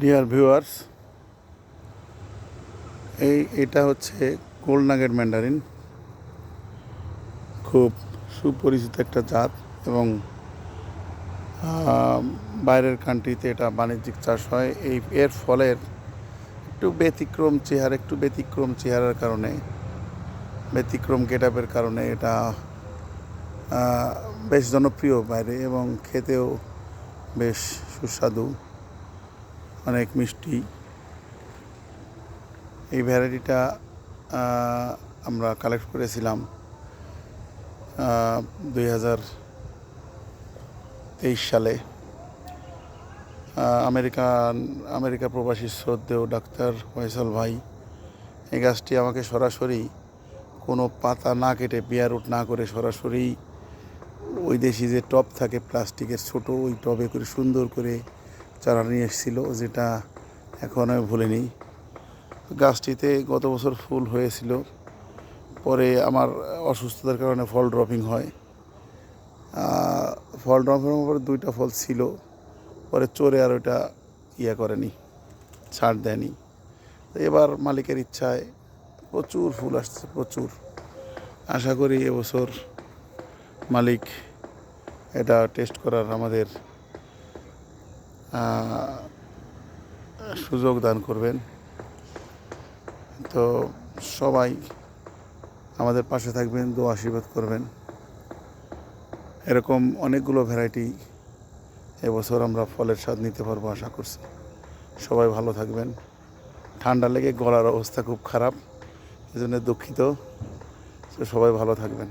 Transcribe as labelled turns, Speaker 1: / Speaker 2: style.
Speaker 1: Dear viewers, এটা হচ্ছে gold nugget Mandarin. খুব সুপরিচিত একটা জাত এবং বাইরের কান্ট্রিতে এটা বাণিজ্যিক চাষ হয়। এর ফলের একটু ব্যতিক্রম চেহারার কারণে, ব্যতিক্রম গেটআপের কারণে এটা বেশ জনপ্রিয় বাইরে এবং খেতেও বেশ সুস্বাদু, অনেক মিষ্টি। এই ভ্যারাইটিটা আমরা কালেক্ট করেছিলাম 2023 সালে। আমেরিকা প্রবাসী শ্রদ্ধেয় ডাক্তার ফয়সাল ভাই এই গাছটি আমাকে সরাসরি কোনো পাতা না কেটে বিয়ারুট না করে সরাসরি ওই দেশি যে টব থাকে প্লাস্টিকের ছোটো, ওই টবে করে সুন্দর করে চারা নিয়ে এসেছিলো, যেটা এখন আমি ভুলিনি। গাছটিতে গত বছর ফুল হয়েছিল, পরে আমার অসুস্থতার কারণে ফল ড্রপিং হয়। ফল ড্রপিংয়ের পরে 2টা ফল ছিল, পরে চোরে আর ওইটা করেনি, ছাড় দেয়নি। তো এবার মালিকের ইচ্ছায় প্রচুর ফুল আসছে, প্রচুর। আশা করি এবছর মালিক এটা টেস্ট করার আমাদের সুযোগ দান করবেন। তো সবাই আমাদের পাশে থাকবেন, দোয়া আশীর্বাদ করবেন। এরকম অনেকগুলো ভ্যারাইটি এবছর আমরা ফলের স্বাদ নিতে পারবো আশা করছি। সবাই ভালো থাকবেন। ঠান্ডা লেগে গলার অবস্থা খুব খারাপ, এজন্য দুঃখিত। তো সবাই ভালো থাকবেন।